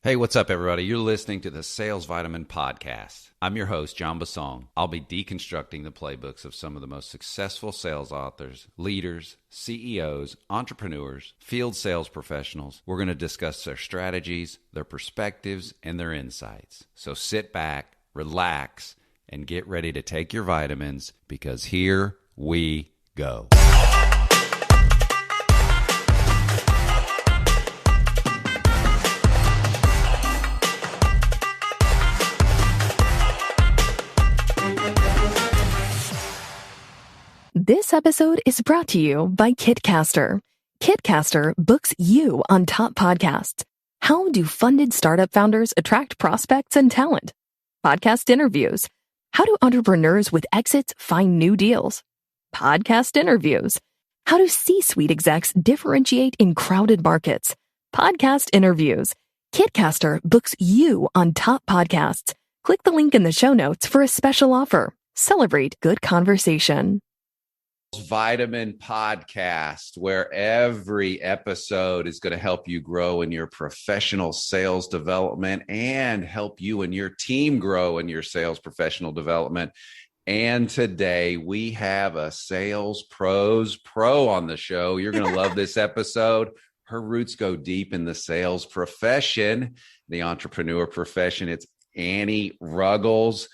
Hey, what's up, everybody? You're listening to the Sales Vitamin Podcast. I'm your host, John Basong. I'll be deconstructing the playbooks of some of the most successful sales authors, leaders, CEOs, entrepreneurs, field sales professionals. We're going to discuss their strategies, their perspectives, and their insights. So sit back, relax, and get ready to take your vitamins because here we go. This episode is brought to you by Kitcaster. Kitcaster books you on top podcasts. How do funded startup founders attract prospects and talent? Podcast interviews. How do entrepreneurs with exits find new deals? Podcast interviews. How do C-suite execs differentiate in crowded markets? Podcast interviews. Kitcaster books you on top podcasts. Click the link in the show notes for a special offer. Celebrate good conversation. Vitamin Podcast, where every episode is going to help you grow in your professional sales development and help you and your team grow in your sales professional development. And today we have a Sales Pros Pro on the show. You're going to love this episode. Her roots go deep in the sales profession, the entrepreneur profession. It's Annie Ruggles.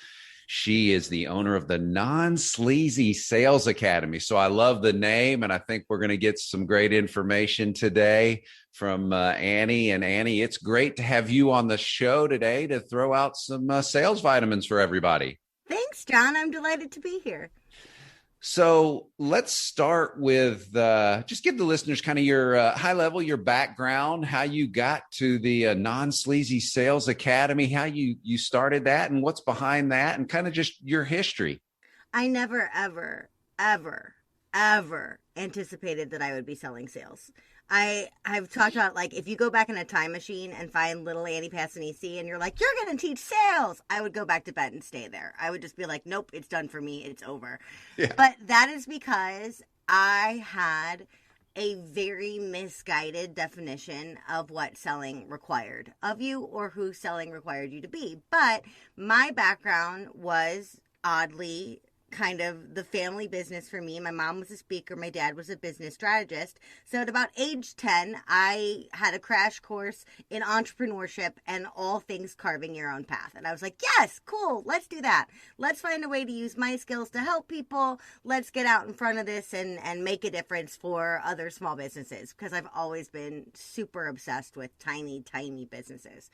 She is the owner of the Non-Sleazy Sales Academy. So I love the name, and I think we're going to get some great information today from Annie. And Annie, it's great to have you on the show today to throw out some sales vitamins for everybody. Thanks, John. I'm delighted to be here. So let's start with just give the listeners kind of your high level, your background, how you got to the Non-Sleazy Sales Academy, how you started that and what's behind that and kind of just your history. I never, ever anticipated that I would be selling sales. I've talked about, like, if you go back in a time machine and find little Annie Passanisi and you're like, you're going to teach sales, I would go back to bed and stay there. I would just be like, nope, it's done for me. It's over. Yeah. But that is because I had a very misguided definition of what selling required of you or who selling required you to be. But my background was oddly kind of the family business for me. My mom was a speaker. My dad was a business strategist. So at about age 10, I had a crash course in entrepreneurship and all things carving your own path. And I was like, yes, cool. Let's do that. Let's find a way to use my skills to help people. Let's get out in front of this and make a difference for other small businesses, because I've always been super obsessed with tiny, tiny businesses.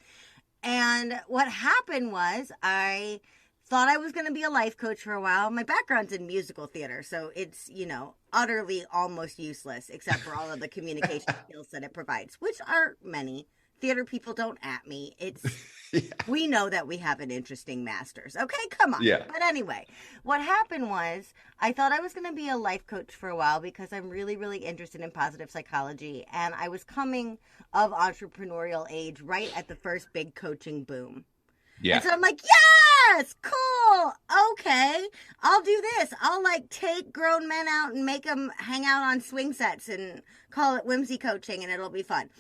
And what happened was I thought I was going to be a life coach for a while. My background's in musical theater, so it's, utterly almost useless except for all of the communication skills that it provides, which are many. Theater people don't at me. We know that we have an interesting masters. Okay, come on. Yeah. But anyway, what happened was I thought I was going to be a life coach for a while because I'm really, really interested in positive psychology, and I was coming of entrepreneurial age right at the first big coaching boom. Yeah. And so I'm like, yes, cool. Okay, I'll do this. I'll take grown men out and make them hang out on swing sets and call it whimsy coaching, and it'll be fun.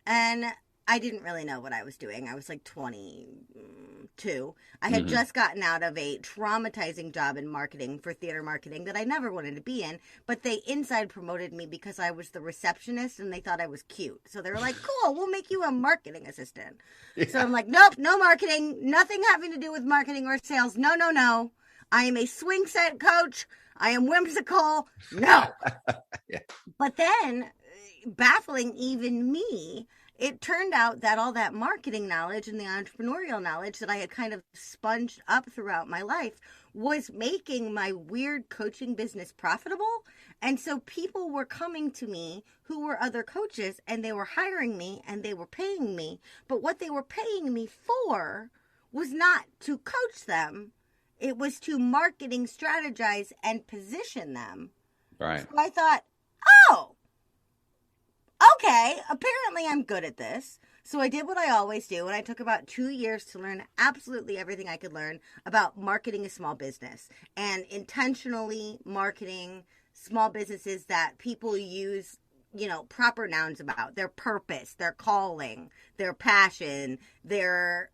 And I didn't really know what I was doing. I was 22. I had just gotten out of a traumatizing job in marketing for theater marketing that I never wanted to be in, but they inside promoted me because I was the receptionist and they thought I was cute. So they were like, cool, we'll make you a marketing assistant. Yeah. So I'm like, nope, no marketing, nothing having to do with marketing or sales. No. I am a swing set coach. I am whimsical. No. Yeah. But then, baffling even me, it turned out that all that marketing knowledge and the entrepreneurial knowledge that I had kind of sponged up throughout my life was making my weird coaching business profitable. And so people were coming to me who were other coaches, and they were hiring me and they were paying me. But what they were paying me for was not to coach them. It was to marketing, strategize, and position them. Right. So I thought, oh, okay, apparently I'm good at this. So I did what I always do, and I took about 2 years to learn absolutely everything I could learn about marketing a small business and intentionally marketing small businesses that people use proper nouns about: their purpose, their calling, their passion, their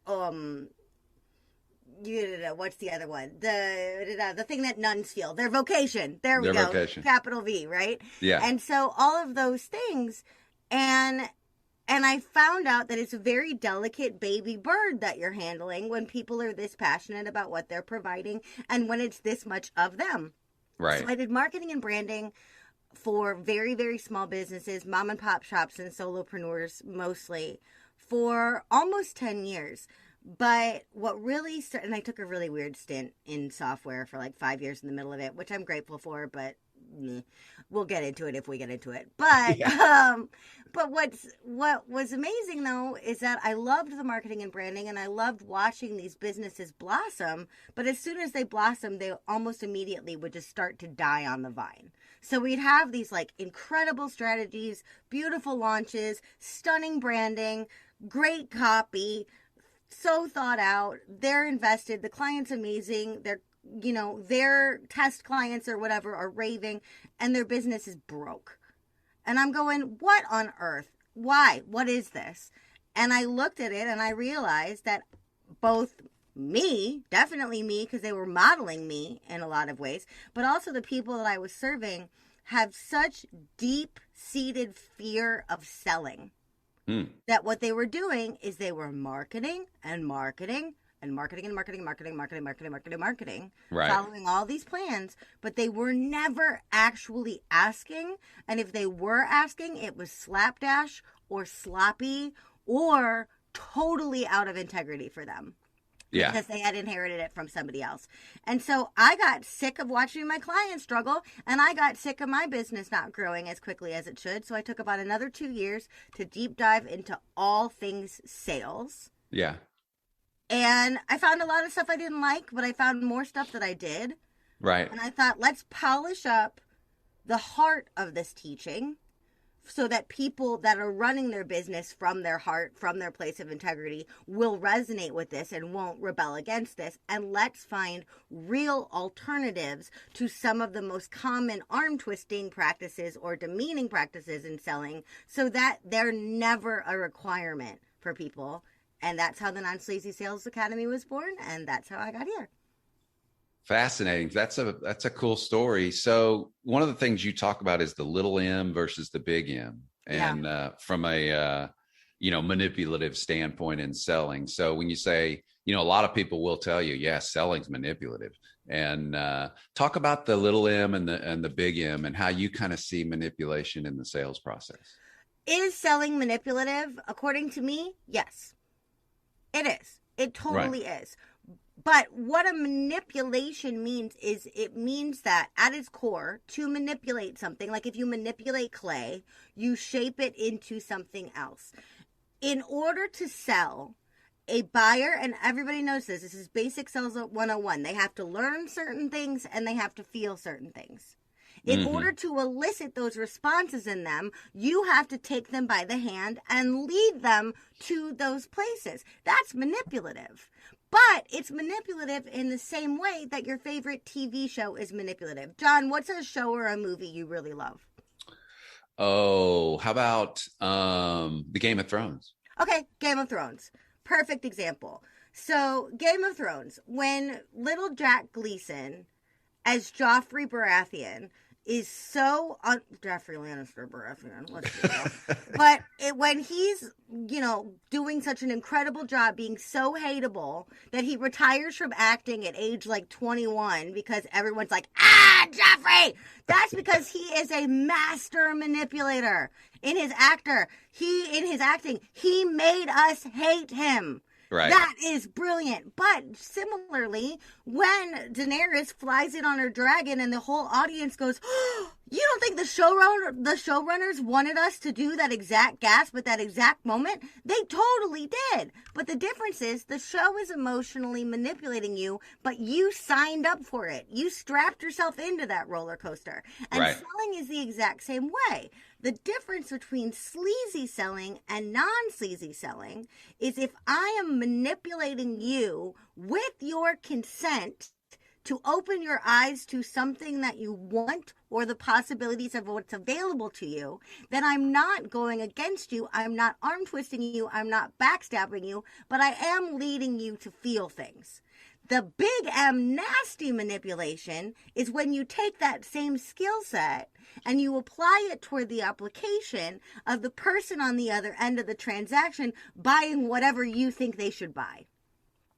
what's the other one? The thing that nuns feel, their vocation. There we go. Vocation. Capital V, right? Yeah. And so all of those things, and I found out that it's a very delicate baby bird that you're handling when people are this passionate about what they're providing and when it's this much of them. Right. So I did marketing and branding for very, very small businesses, mom and pop shops and solopreneurs mostly, for almost 10 years. But what really started, and I took a really weird stint in software for like 5 years in the middle of it, which I'm grateful for, but we'll get into it if we get into it. But but what was amazing though is that I loved the marketing and branding, and I loved watching these businesses blossom. But as soon as they blossomed, they almost immediately would just start to die on the vine. So we'd have these like incredible strategies, beautiful launches, stunning branding, great copy, so thought out. They're invested. The client's amazing. Their test clients or whatever are raving, and their business is broke. And I'm going, what on earth? Why? What is this? And I looked at it and I realized that both me, definitely me, because they were modeling me in a lot of ways, but also the people that I was serving have such deep-seated fear of selling. That what they were doing is they were marketing and marketing and marketing and marketing, right, following all these plans, but they were never actually asking. And if they were asking, it was slapdash or sloppy or totally out of integrity for them. Yeah. Because they had inherited it from somebody else. And so I got sick of watching my clients struggle, and I got sick of my business not growing as quickly as it should. So I took about another 2 years to deep dive into all things sales. Yeah. And I found a lot of stuff I didn't like, but I found more stuff that I did. Right. And I thought, let's polish up the heart of this teaching so that people that are running their business from their heart, from their place of integrity, will resonate with this and won't rebel against this. And let's find real alternatives to some of the most common arm-twisting practices or demeaning practices in selling, so that they're never a requirement for people. And that's how the Non-Sleazy Sales Academy was born, and that's how I got here. Fascinating. That's a cool story. So one of the things you talk about is the little M versus the big M, and from a manipulative standpoint in selling. So when you say, a lot of people will tell you, yes, selling's manipulative, and talk about the little M and the big M and how you kind of see manipulation in the sales process. Is selling manipulative? According to me, yes, it is. It totally is. But what a manipulation means is it means that at its core, to manipulate something, like if you manipulate clay, you shape it into something else. In order to sell, a buyer, and everybody knows this is basic sales 101, they have to learn certain things and they have to feel certain things. In order to elicit those responses in them, you have to take them by the hand and lead them to those places. That's manipulative. But it's manipulative in the same way that your favorite TV show is manipulative. John, what's a show or a movie you really love? Oh, how about the Game of Thrones? Okay, Game of Thrones. Perfect example. So, Game of Thrones, when little Jack Gleason as Joffrey Baratheon is so Joffrey Lannister Baratheon, let's do that. But when he's doing such an incredible job, being so hateable that he retires from acting at age like 21 because everyone's like, Joffrey! That's because he is a master manipulator. In his acting, he made us hate him. Right. That is brilliant. But similarly, when Daenerys flies in on her dragon and the whole audience goes, you don't think the showrunners wanted us to do that exact gasp at that exact moment? They totally did. But the difference is the show is emotionally manipulating you, but you signed up for it. You strapped yourself into that roller coaster. And selling is the exact same way. The difference between sleazy selling and non-sleazy selling is if I am manipulating you with your consent to open your eyes to something that you want or the possibilities of what's available to you, then I'm not going against you. I'm not arm twisting you. I'm not backstabbing you, but I am leading you to feel things. The big M nasty manipulation is when you take that same skill set and you apply it toward the application of the person on the other end of the transaction buying whatever you think they should buy.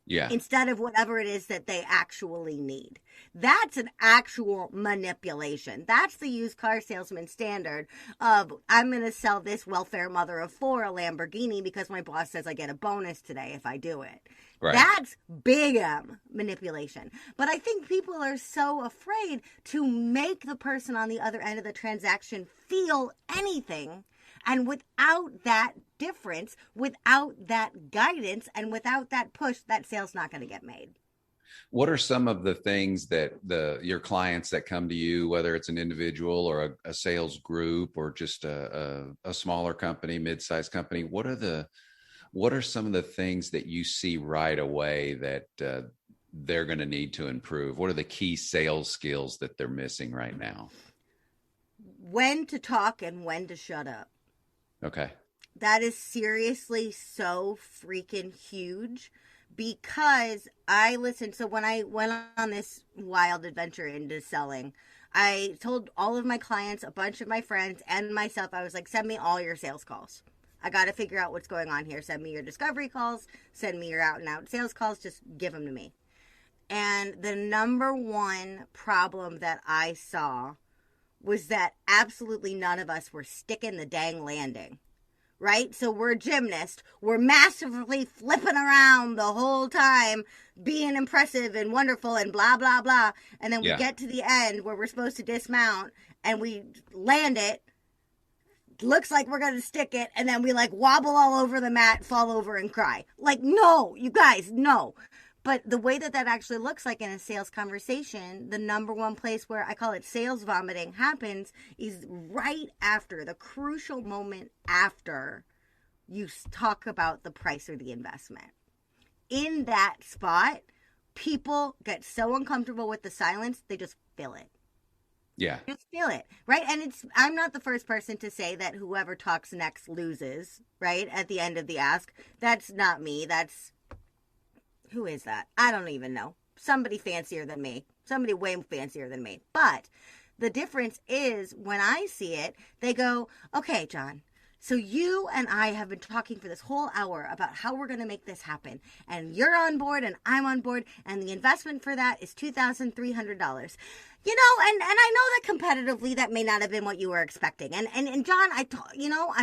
Yeah. Instead of whatever it is that they actually need. That's an actual manipulation. That's the used car salesman standard of, I'm going to sell this welfare mother of four a Lamborghini because my boss says I get a bonus today if I do it. Right. That's big M manipulation. But I think people are so afraid to make the person on the other end of the transaction feel anything. And without that difference, without that guidance, and without that push, that sale's not going to get made. What are some of the things that your clients that come to you, whether it's an individual or a sales group or just a smaller company, mid-sized company, what are some of the things that you see right away that they're going to need to improve? What are the key sales skills that they're missing right now? When to talk and when to shut up. Okay. That is seriously so freaking huge because I listened. So when I went on this wild adventure into selling, I told all of my clients, a bunch of my friends, and myself, I was like, send me all your sales calls. I got to figure out what's going on here. Send me your discovery calls. Send me your out and out sales calls. Just give them to me. And the number one problem that I saw was that absolutely none of us were sticking the dang landing, right? So we're gymnasts. We're massively flipping around the whole time, being impressive and wonderful and blah, blah, blah. And then we get to the end where we're supposed to dismount and we land it. Looks like we're going to stick it. And then we like wobble all over the mat, fall over and cry. Like, no, you guys, no. But the way that actually looks like in a sales conversation, the number one place where I call it sales vomiting happens is right after, the crucial moment after you talk about the price or the investment. In that spot, people get so uncomfortable with the silence, they just feel it. Yeah. Just feel it, right? And I'm not the first person to say that whoever talks next loses, right? At the end of the ask. That's not me. Who is that? I don't even know. Somebody fancier than me. Somebody way fancier than me. But the difference is when I see it, they go, okay, John, so you and I have been talking for this whole hour about how we're going to make this happen. And you're on board and I'm on board. And the investment for that is $2,300. You know, and I know that competitively that may not have been what you were expecting. And John, I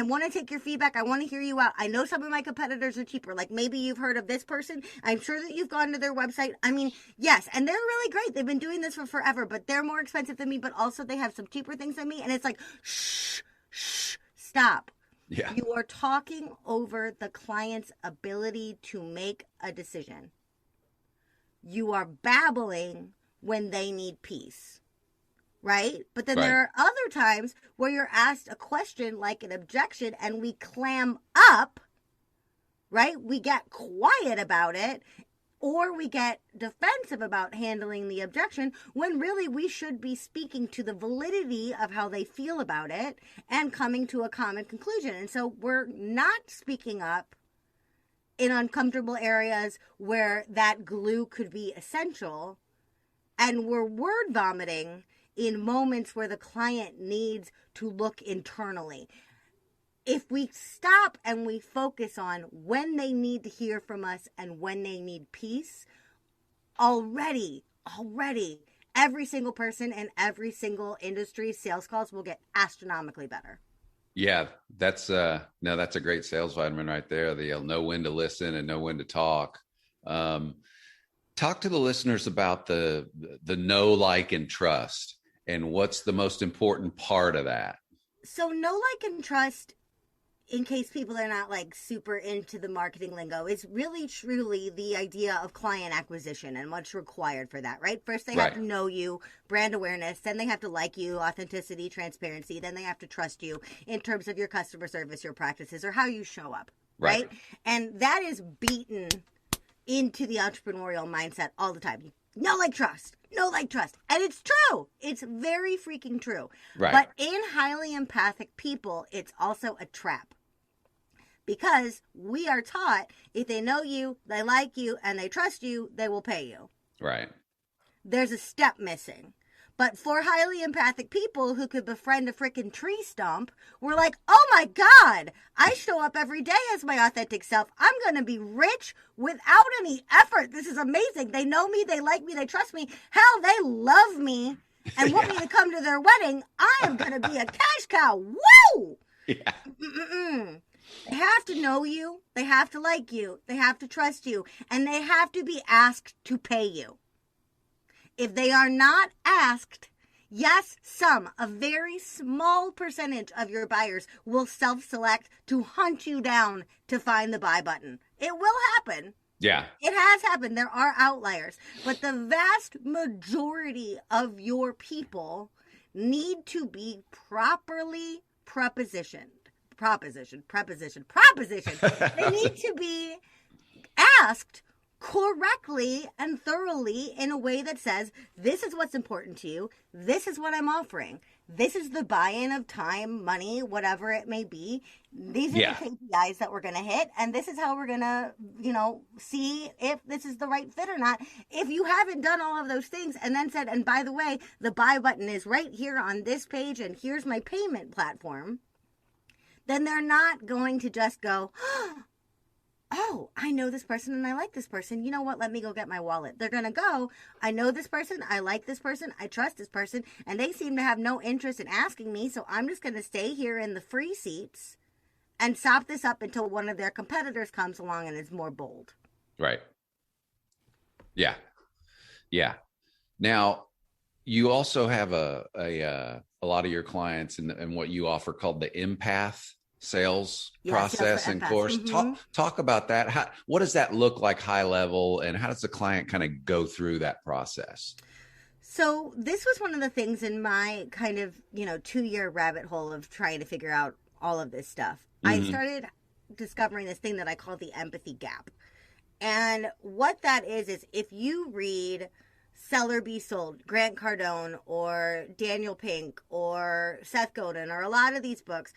want to take your feedback. I want to hear you out. I know some of my competitors are cheaper. Like maybe you've heard of this person. I'm sure that you've gone to their website. I mean, yes, and they're really great. They've been doing this for forever, but they're more expensive than me, but also they have some cheaper things than me. And it's like, shh, stop. Yeah. You are talking over the client's ability to make a decision. You are babbling when they need peace, right? But then there are other times where you're asked a question like an objection and we clam up, right? We get quiet about it or we get defensive about handling the objection when really we should be speaking to the validity of how they feel about it and coming to a common conclusion. And so we're not speaking up in uncomfortable areas where that glue could be essential. And we're word vomiting in moments where the client needs to look internally. If we stop and we focus on when they need to hear from us and when they need peace, already, every single person in every single industry sales calls will get astronomically better. Yeah, that's a great sales vitamin right there. They'll know when to listen and know when to talk. Talk to the listeners about the know, like, and trust, and what's the most important part of that. So know, like, and trust, in case people are not like super into the marketing lingo, is really truly the idea of client acquisition and what's required for that, right? First, they have to know you, brand awareness, then they have to like you, authenticity, transparency, then they have to trust you in terms of your customer service, your practices, or how you show up, right? And that is beaten into the entrepreneurial mindset all the time. Know, like, trust. No, like, trust. And it's true. It's very freaking true. Right. But in highly empathic people, it's also a trap. Because we are taught if they know you, they like you, and they trust you, they will pay you. Right. There's a step missing. But for highly empathic people who could befriend a freaking tree stump, we're like, oh my God, I show up every day as my authentic self. I'm going to be rich without any effort. This is amazing. They know me, they like me, they trust me. Hell, they love me and want me to come to their wedding. I am going to be a cash cow. Woo! Yeah. They have to know you, they have to like you, they have to trust you, and they have to be asked to pay you. If they are not asked, yes, a very small percentage of your buyers will self-select to hunt you down to find the buy button. It will happen. Yeah. It has happened. There are outliers. But the vast majority of your people need to be properly prepositioned. Proposition. They need to be asked correctly and thoroughly in a way that says, this is what's important to you. This is what I'm offering. This is the buy-in of time, money, whatever it may be. These are the KPIs that we're going to hit. And this is how we're going to, see if this is the right fit or not. If you haven't done all of those things and then said, and by the way, the buy button is right here on this page and here's my payment platform, then they're not going to just go, oh, I know this person and I like this person. You know what? Let me go get my wallet. They're going to go, I know this person, I like this person, I trust this person, and they seem to have no interest in asking me, so I'm just going to stay here in the free seats and sop this up until one of their competitors comes along and is more bold. Right. Yeah. Yeah. Now, you also have a lot of your clients and what you offer called the empath sales process and course. Talk about that. What does that look like high level, and how does the client kind of go through that process? So this was one of the things in my kind of, 2-year rabbit hole of trying to figure out all of this stuff. I started discovering this thing that I call the empathy gap. And what that is if you read Sell or Be Sold, Grant Cardone, or Daniel Pink, or Seth Godin, or a lot of these books,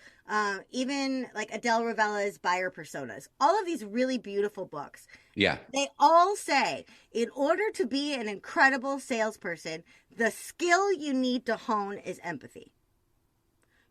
even like Adele Ravella's Buyer Personas, all of these really beautiful books. Yeah. They all say, in order to be an incredible salesperson, the skill you need to hone is empathy.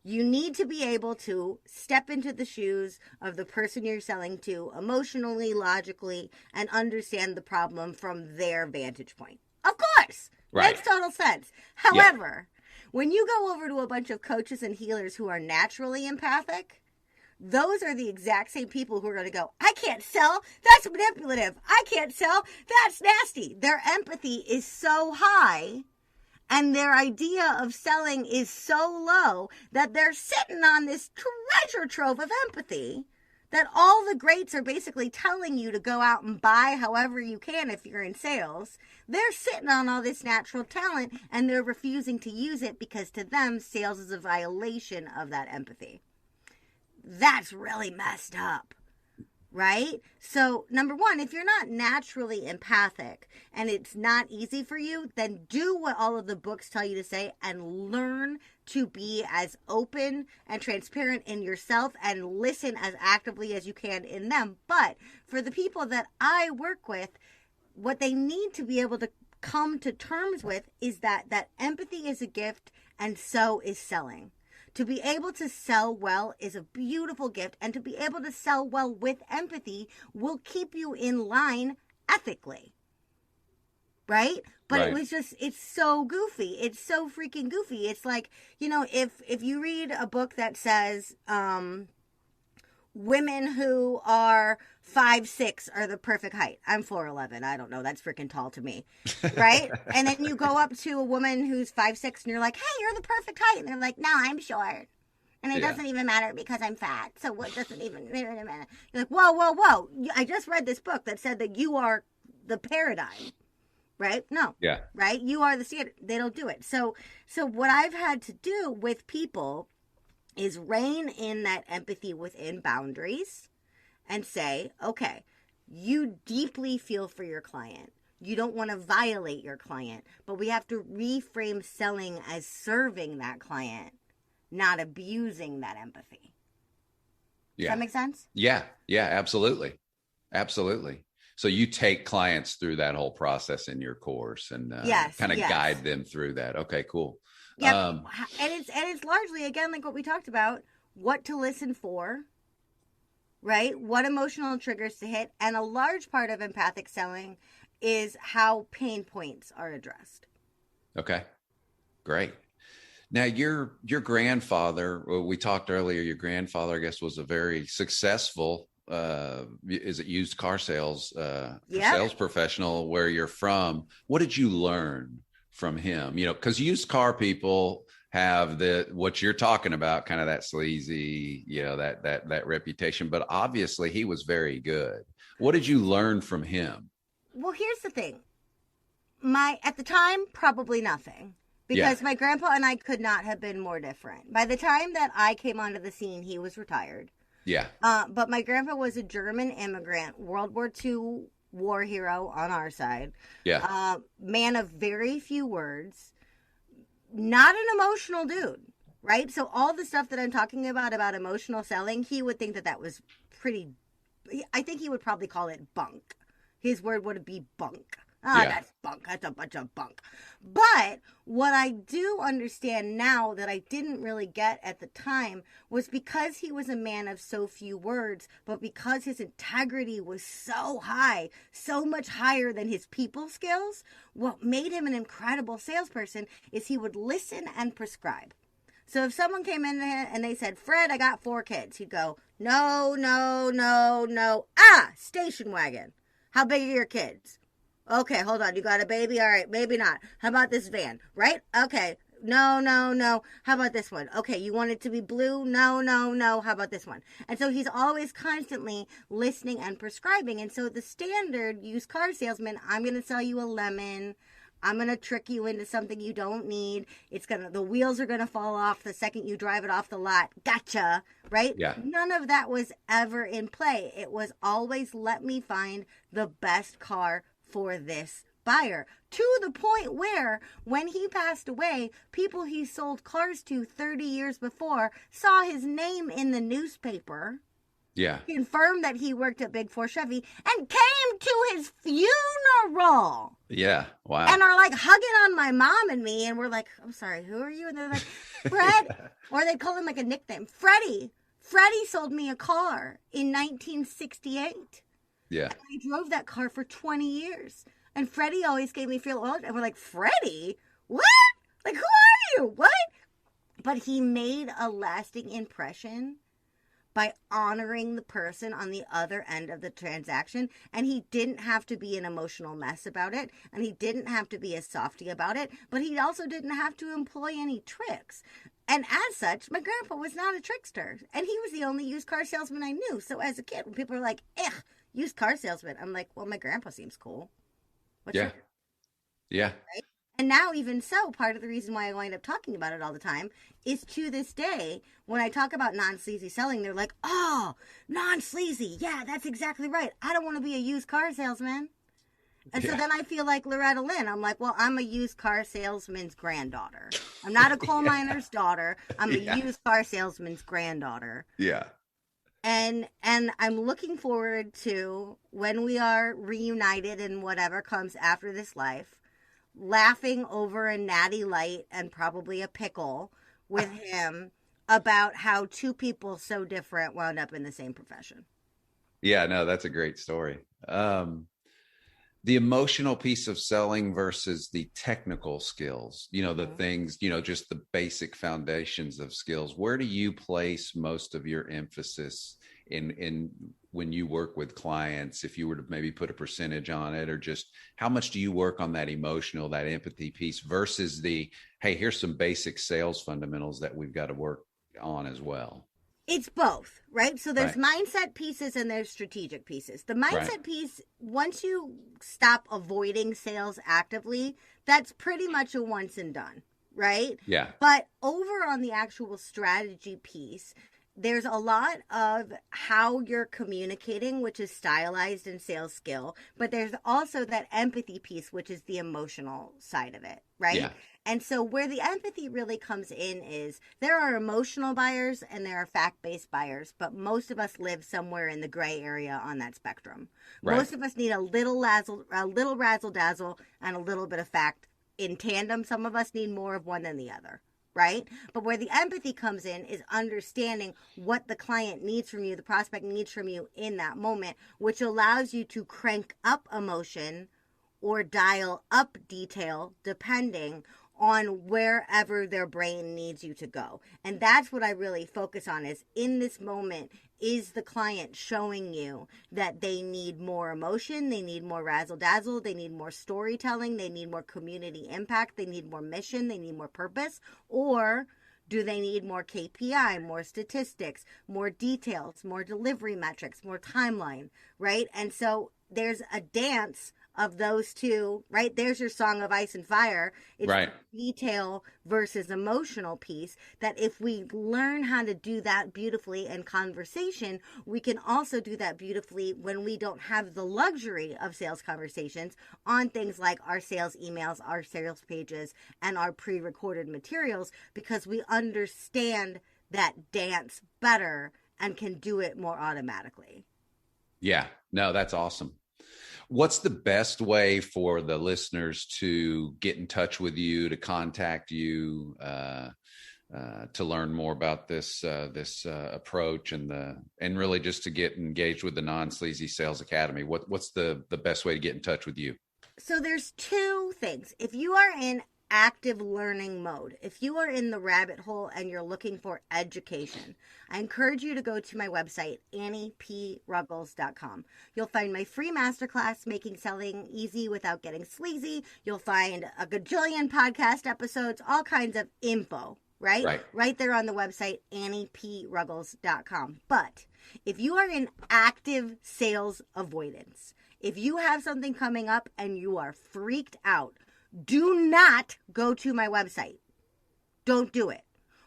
You need to be able to step into the shoes of the person you're selling to emotionally, logically, and understand the problem from their vantage point. Of course. Right. Makes total sense. However, when you go over to a bunch of coaches and healers who are naturally empathic, those are the exact same people who are going to go, I can't sell. That's manipulative. I can't sell. That's nasty. Their empathy is so high and their idea of selling is so low that they're sitting on this treasure trove of empathy that all the greats are basically telling you to go out and buy however you can if you're in sales. They're sitting on all this natural talent and they're refusing to use it because to them, sales is a violation of that empathy. That's really messed up, right? So, number one, if you're not naturally empathic and it's not easy for you, then do what all of the books tell you to say and learn to be as open and transparent in yourself and listen as actively as you can in them. But for the people that I work with, what they need to be able to come to terms with is that empathy is a gift and so is selling. To be able to sell well is a beautiful gift, and to be able to sell well with empathy will keep you in line ethically. Right? But It was just, it's so goofy. It's so freaking goofy. It's like, if you read a book that says, women who are 5'6" are the perfect height. I'm 4'11". I don't know. That's freaking tall to me. Right? And then you go up to a woman who's 5'6" and you're like, hey, you're the perfect height. And they're like, no, I'm short. And it doesn't even matter because I'm fat. So what doesn't even matter? You're like, whoa. I just read this book that said that you are the paradigm. Right? No. Yeah. Right? You are the standard. They don't do it. So what I've had to do with people is rein in that empathy within boundaries and say, okay, you deeply feel for your client. You don't want to violate your client, but we have to reframe selling as serving that client, not abusing that empathy. Does Yeah. that make sense? Yeah. Yeah. Absolutely. Absolutely. So you take clients through that whole process in your course and Yes, kind of yes. guide them through that. Okay, cool. Yep. And it's largely, again, like what we talked about, what to listen for, right? What emotional triggers to hit. And a large part of empathic selling is how pain points are addressed. Okay, great. Now your grandfather, well, we talked earlier, your grandfather, I guess, was a very successful is it used car sales sales professional where you're from. What did you learn from him? You know, because used car people have the what you're talking about, kind of that sleazy, you know, that reputation, but obviously he was very good. What did you learn from him? Well, here's the thing. At the time, probably nothing. Yeah. Because my grandpa and I could not have been more different. By the time that I came onto the scene, he was retired. Yeah. But my grandpa was a German immigrant, World War II war hero on our side. Yeah. Man of very few words. Not an emotional dude, right? So all the stuff that I'm talking about emotional selling, he would think that was pretty, I think he would probably call it bunk. His word would be bunk. That's bunk. That's a bunch of bunk. But what I do understand now that I didn't really get at the time was because he was a man of so few words, but because his integrity was so high, so much higher than his people skills, what made him an incredible salesperson is he would listen and prescribe. So if someone came in there and they said, Fred, I got 4 kids, he'd go, no, no, no, no. Station wagon. How big are your kids? Okay, hold on. You got a baby? All right, maybe not. How about this van? Right? Okay. No, no, no. How about this one? Okay, you want it to be blue? No, no, no. How about this one? And so he's always constantly listening and prescribing. And so the standard used car salesman, I'm going to sell you a lemon. I'm going to trick you into something you don't need. The wheels are going to fall off the second you drive it off the lot. Gotcha. Right? Yeah. None of that was ever in play. It was always let me find the best car for this buyer, to the point where when he passed away, people he sold cars to 30 years before saw his name in the newspaper, confirmed that he worked at Big Four Chevy, and came to his funeral. Yeah. Wow. And are like hugging on my mom and me, and we're like, I'm sorry, who are you? And they're like, Fred. Or they call him like a nickname, Freddie. Freddie sold me a car in 1968. Yeah. And I drove that car for 20 years. And Freddie always gave me feel old. And we're like, Freddie? What? Like, who are you? What? But he made a lasting impression by honoring the person on the other end of the transaction. And he didn't have to be an emotional mess about it. And he didn't have to be a softie about it. But he also didn't have to employ any tricks. And as such, my grandpa was not a trickster. And he was the only used car salesman I knew. So as a kid, when people are like, ugh, used car salesman, I'm like, well, my grandpa seems cool. Yeah. Right? And now, even so, part of the reason why I wind up talking about it all the time is to this day, when I talk about non-sleazy selling, they're like, oh, non-sleazy. Yeah, that's exactly right. I don't want to be a used car salesman. And so then I feel like Loretta Lynn. I'm like, well, I'm a used car salesman's granddaughter. I'm not a coal miner's daughter. I'm a used car salesman's granddaughter. Yeah. And I'm looking forward to when we are reunited and whatever comes after this life, laughing over a natty light and probably a pickle with him about how 2 people so different wound up in the same profession. Yeah, no, that's a great story. The emotional piece of selling versus the technical skills, you know, the things, you know, just the basic foundations of skills. Where do you place most of your emphasis in when you work with clients? If you were to maybe put a percentage on it, or just how much do you work on that emotional, that empathy piece versus the, hey, here's some basic sales fundamentals that we've got to work on as well? It's both, right? So there's mindset pieces and there's strategic pieces. The mindset piece, once you stop avoiding sales actively, that's pretty much a once and done, right? Yeah. But over on the actual strategy piece, there's a lot of how you're communicating, which is stylized in sales skill, but there's also that empathy piece, which is the emotional side of it, right? Yeah. And so where the empathy really comes in is there are emotional buyers and there are fact-based buyers, but most of us live somewhere in the gray area on that spectrum. Right. Most of us need a little razzle dazzle and a little bit of fact in tandem. Some of us need more of one than the other, right? But where the empathy comes in is understanding what the client needs from you, the prospect needs from you in that moment, which allows you to crank up emotion or dial up detail depending on wherever their brain needs you to go. And that's what I really focus on is in this moment, is the client showing you that they need more emotion, they need more razzle dazzle, they need more storytelling, they need more community impact, they need more mission, they need more purpose, or do they need more KPI, more statistics, more details, more delivery metrics, more timeline, right? And so there's a dance of those two, right? There's your song of ice and fire. It's Right. detail versus emotional piece that if we learn how to do that beautifully in conversation, we can also do that beautifully when we don't have the luxury of sales conversations on things like our sales emails, our sales pages, and our pre-recorded materials, because we understand that dance better and can do it more automatically. Yeah. No, that's awesome. What's the best way for the listeners to get in touch with you, to contact you, to learn more about this approach and really just to get engaged with the Non-Sleazy Sales Academy? What's the best way to get in touch with you? So there's two things. If you are in active learning mode, if you are in the rabbit hole and you're looking for education, I encourage you to go to my website, AnniePRuggles.com. You'll find my free masterclass, Making Selling Easy Without Getting Sleazy. You'll find a gajillion podcast episodes, all kinds of info, right? Right there on the website, AnniePRuggles.com. But if you are in active sales avoidance, if you have something coming up and you are freaked out, do not go to my website. Don't do it.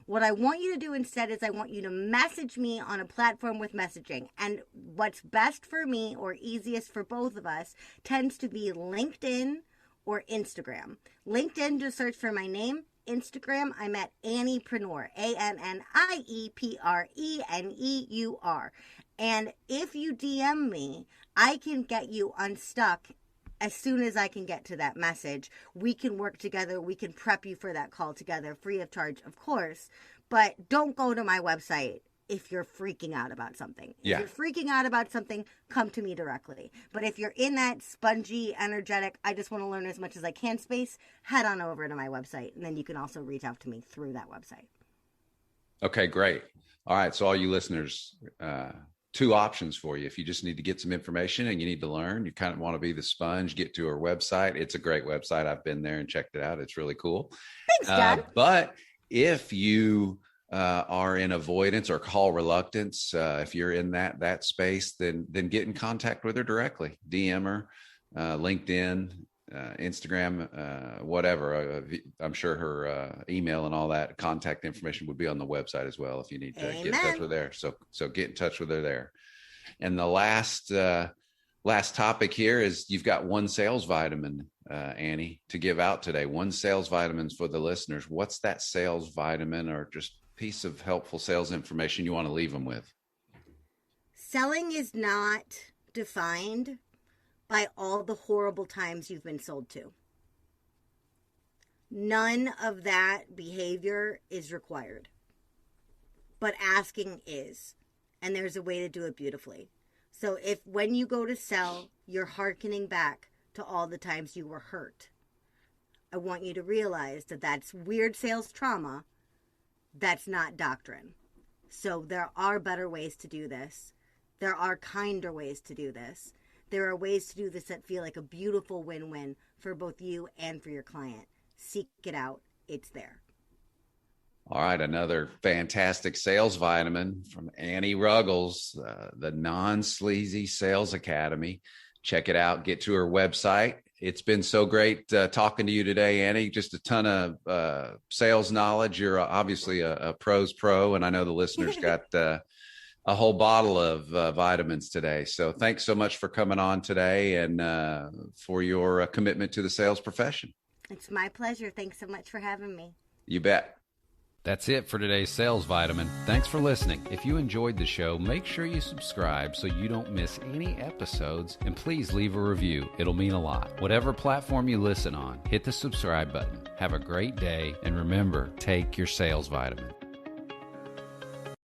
What I want you to do instead is I want you to message me on a platform with messaging. And what's best for me or easiest for both of us tends to be LinkedIn or Instagram. LinkedIn, just search for my name. Instagram, I'm at Anniepreneur, ANNIEPRENEUR. And if you DM me, I can get you unstuck as soon as I can get to that message. We can work together. We can prep you for that call together, free of charge, of course. But don't go to my website if you're freaking out about something. Yeah. If you're freaking out about something, come to me directly. But if you're in that spongy, energetic, I just want to learn as much as I can space, head on over to my website. And then you can also reach out to me through that website. Okay, great. All right. So all you listeners, two options for you. If you just need to get some information and you need to learn, you kind of want to be the sponge, get to her website. It's a great website. I've been there and checked it out. It's really cool. Thanks, John. But if you are in avoidance or call reluctance, if you're in that space, then get in contact with her directly. DM her, LinkedIn, Instagram, whatever. I'm sure her email and all that contact information would be on the website as well if you need to get in touch with her. So get in touch with her there. And the last topic here is you've got one sales vitamin, Annie, to give out today. One sales vitamins for the listeners. What's that sales vitamin or just piece of helpful sales information you want to leave them with? Selling is not defined by all the horrible times you've been sold to. None of that behavior is required. But asking is. And there's a way to do it beautifully. So if when you go to sell, you're hearkening back to all the times you were hurt, I want you to realize that that's weird sales trauma. That's not doctrine. So there are better ways to do this. There are kinder ways to do this. There are ways to do this that feel like a beautiful win-win for both you and for your client. Seek it out. It's there. All right. Another fantastic sales vitamin from Annie Ruggles, the Non-Sleazy Sales Academy. check it out. Get to her website. It's been so great talking to you today, Annie. Just a ton of sales knowledge. You're obviously a pro's pro, and I know the listeners got a whole bottle of vitamins today. So thanks so much for coming on today and for your commitment to the sales profession. It's my pleasure. Thanks so much for having me. You bet. That's it for today's Sales Vitamin. Thanks for listening. If you enjoyed the show, make sure you subscribe so you don't miss any episodes, and please leave a review. It'll mean a lot. Whatever platform you listen on, hit the subscribe button. Have a great day, and remember, take your Sales Vitamin.